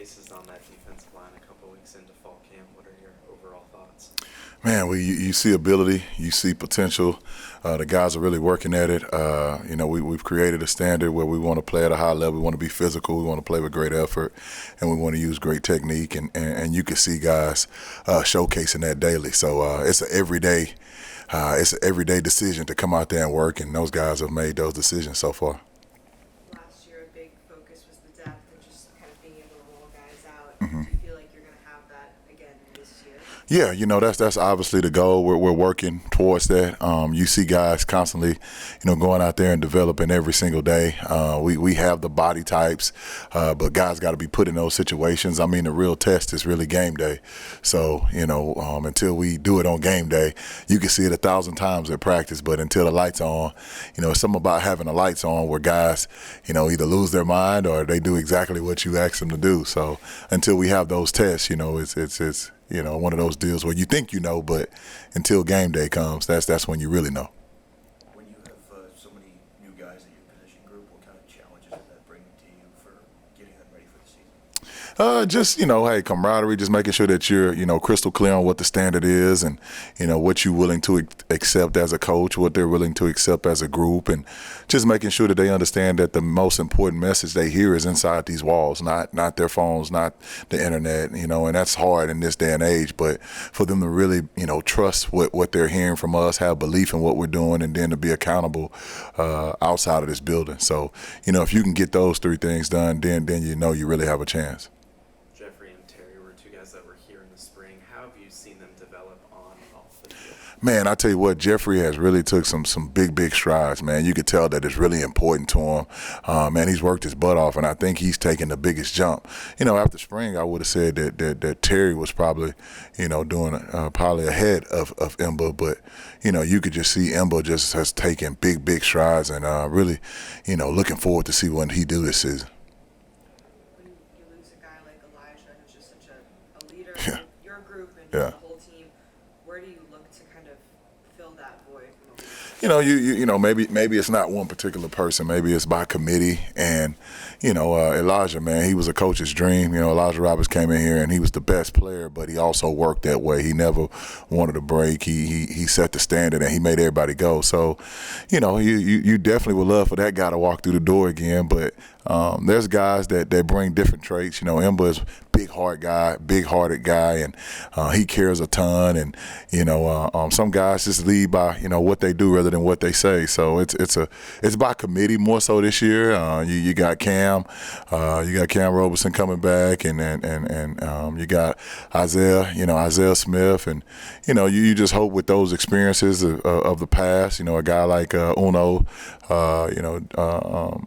faces on that defensive line a couple weeks into fall camp. What are your overall thoughts? Man, you see ability, you see potential. The guys are really working at it. We've created a standard where we want to play at a high level. We want to be physical. We want to play with great effort, and we want to use great technique. And you can see guys showcasing that daily. So it's an everyday decision to come out there and work, and those guys have made those decisions so far. Last year, a big focus was the depth and just kind of being able to roll guys out. Mm-hmm. Do you feel like you're going to have that again this year? Yeah, that's obviously the goal. We're working towards that. You see guys constantly, going out there and developing every single day. We have the body types, but guys got to be put in those situations. I mean, the real test is really game day. So, until we do it on game day, you can see it 1,000 times at practice, but until the lights on, it's something about having the lights on where guys, either lose their mind or they do exactly what you ask them to do. So until we have those tests, it's one of those deals where you think but until game day comes, that's when you really know. When you have so many new guys in your position group, what kind of challenges does that bring to you for getting them ready for the season? Just, hey, camaraderie, just making sure that you're, crystal clear on what the standard is and, what you're willing to accept as a coach, what they're willing to accept as a group, and just making sure that they understand that the most important message they hear is inside these walls, not their phones, not the internet, and that's hard in this day and age, but for them to really, trust what they're hearing from us, have belief in what we're doing, and then to be accountable outside of this building. So, if you can get those three things done, then you really have a chance. Jeffrey and Terry were two guys that were here in the spring. How have you seen them develop on and off the field? Man, I tell you what, Jeffrey has really took some big strides, man. You could tell that it's really important to him. Man, he's worked his butt off, and I think he's taken the biggest jump. After spring, I would have said that Terry was probably, doing probably ahead of Emba, but, you could just see Emba just has taken big strides and really, looking forward to see what he do this season. When you lose a guy like Elijah, who's just such a leader Yeah. in your group and Yeah. the whole team, where do you look to kind of fill that void? Maybe it's not one particular person. Maybe it's by committee. And, Elijah, man, he was a coach's dream. Elijah Roberts came in here and he was the best player, but he also worked that way. He never wanted to break. He set the standard and he made everybody go. So, you definitely would love for that guy to walk through the door again. But there's guys that bring different traits. Emba is big-hearted guy, and he cares a ton. And some guys just lead by what they do rather than what they say. So it's by committee more so this year. You got Cam Roberson coming back, and you got Isaiah Smith, and you just hope with those experiences of the past. A guy like Uno,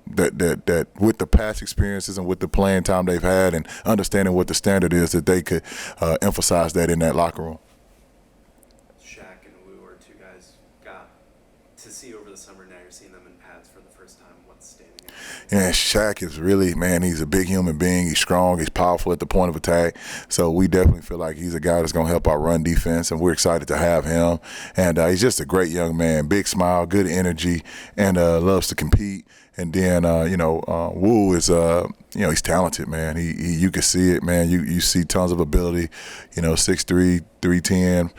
that with the past experiences and with the playing time they've had and understanding what the standard is, that they could emphasize that in that locker room. Shaq and Wu are two guys got to see over the summer. Now you're seeing them in pads for the first time. What's standing out? Yeah, Shaq is really, man, he's a big human being. He's strong. He's powerful at the point of attack. So we definitely feel like he's a guy that's going to help our run defense, and we're excited to have him. And he's just a great young man, big smile, good energy, and loves to compete. And then, Wu is, he's talented, man. You can see it, man. You see tons of ability, 6'3", 310,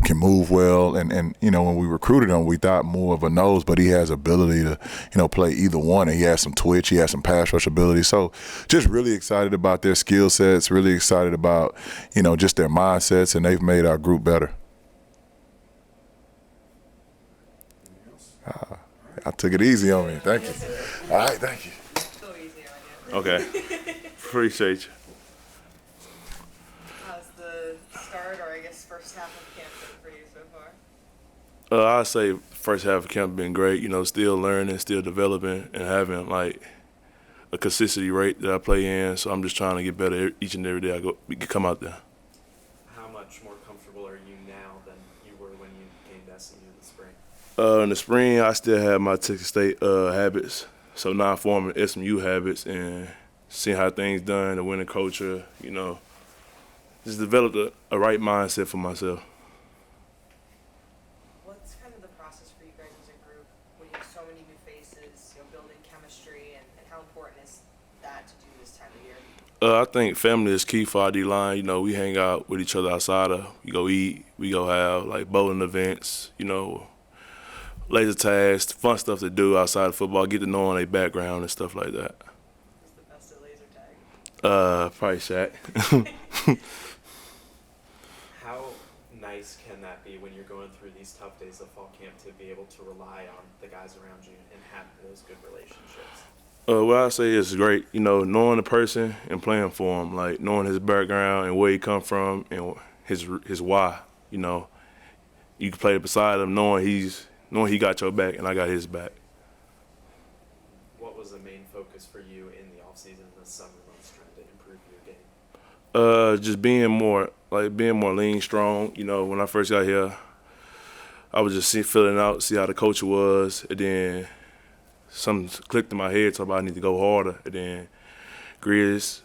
can move well. And when we recruited him, we thought more of a nose, but he has ability to, play either one. And he has some twitch. He has some pass rush ability. So just really excited about their skill sets, really excited about, just their mindsets, and they've made our group better. I took it easy on me. Thank you. All right, thank you. So easy on you. Okay. Appreciate you. How's the start, or I guess first half of camp been for you so far? I'd say first half of camp been great. Still learning, still developing, and having like a consistency rate that I play in. So I'm just trying to get better each and every day we can come out there. How much more comfortable are you now than you were when you came to SMU in the spring? In the spring, I still have my Texas State habits, so now I'm forming SMU habits and seeing how things done, the winning culture, just developed a right mindset for myself. What's kind of the process for you guys as a group when you have so many new faces, building chemistry, and how important is that to do this time of year? I think family is key for our D-line. You know, we hang out with each other outside of, we go eat, we go have like bowling events, you know, laser tags, fun stuff to do outside of football, get to know their background and stuff like that. Who's the best at laser tag? Probably Shaq. How nice can that be when you're going through these tough days of fall camp to be able to rely on the guys around you and have those good relationships? What I say is great, you know, knowing the person and playing for him, like knowing his background and where he come from and his why. You know, you can play beside him, knowing he got your back and I got his back. What was the main focus for you in the off season, the summer months, trying to improve your game? Just being more lean, strong. You know, when I first got here, I was just filling out, see how the coach was, and then something clicked in my head, so I need to go harder. And then Grizz,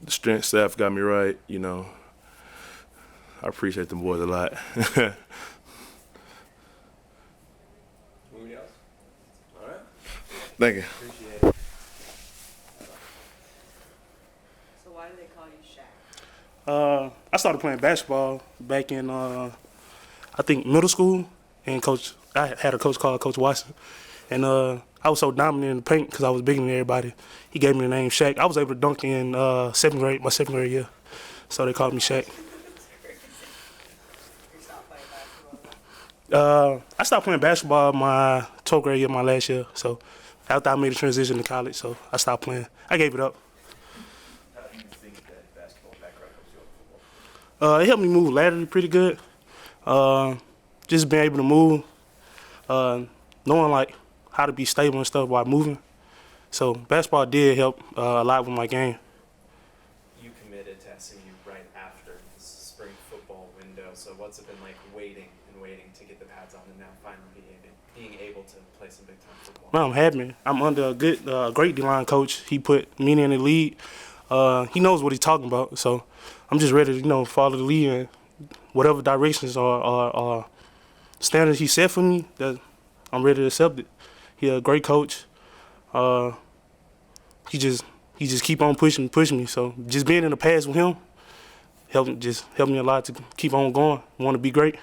the strength staff got me right. You know, I appreciate them boys a lot. Anybody else? All right. Thank you. Appreciate it. So why do they call you Shaq? I started playing basketball back in, I think, middle school, and I had a coach called Coach Watson, and I was so dominant in the paint because I was bigger than everybody. He gave me the name Shaq. I was able to dunk in my seventh grade year, so they called me Shaq. You stopped playing basketball. I stopped playing basketball my 12th grade year, my last year. So after I made the transition to college, so I stopped playing. I gave it up. How do you think that basketball background helps you on football? It helped me move laterally pretty good. Just being able to move, knowing like how to be stable and stuff while moving. So basketball did help a lot with my game. You committed to SMU right after the spring football window, so what's it been like waiting to get the pads on and now finally being able to play some big time football? Well, I'm happy. I'm under a great D-line coach. He put me in the lead. He knows what he's talking about, so I'm just ready to, follow the lead and whatever directions or standards he set for me, that I'm ready to accept it. He's a great coach. He just keep on pushing me. So just being in the past with him helped me a lot to keep on going. Want to be great.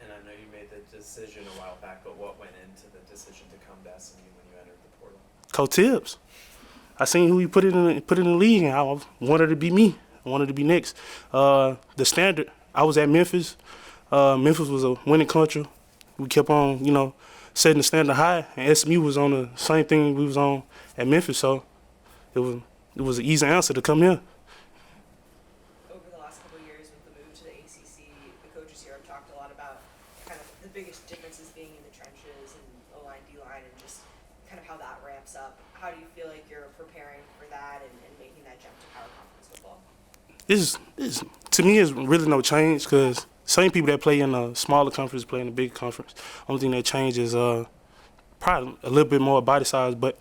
And I know you made the decision a while back, but what went into the decision to come to SMU when you entered the portal? Coach Tibbs. I seen who he put in the league, and I wanted to be me. I wanted to be next. The standard. I was at Memphis. Memphis was a winning country. We kept on, setting the standard high, and SMU was on the same thing we was on at Memphis. So it was an easy answer to come here. Over the last couple of years with the move to the ACC, the coaches here have talked a lot about kind of the biggest differences being in the trenches and O-line, D-line, and just kind of how that ramps up. How do you feel like you're preparing for that and making that jump to power conference football? This to me is really no change because same people that play in a smaller conference play in a big conference. Only thing that changes probably a little bit more body size, but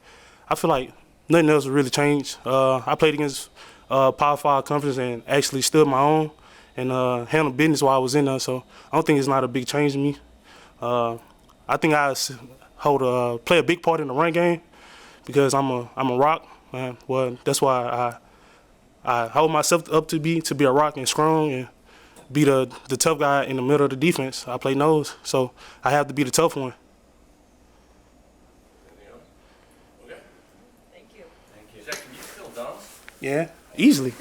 I feel like nothing else really changed. I played against Power 5 conference and actually stood my own and handled business while I was in there, so I don't think it's not a big change to me. I think I play a big part in the run game because I'm a rock. Well, that's why I hold myself up to be a rock and strong and be the tough guy in the middle of the defense. I play nose, so I have to be the tough one. Anything else? Okay. Thank you. Thank you. Zach, can you still dunk? Yeah, easily.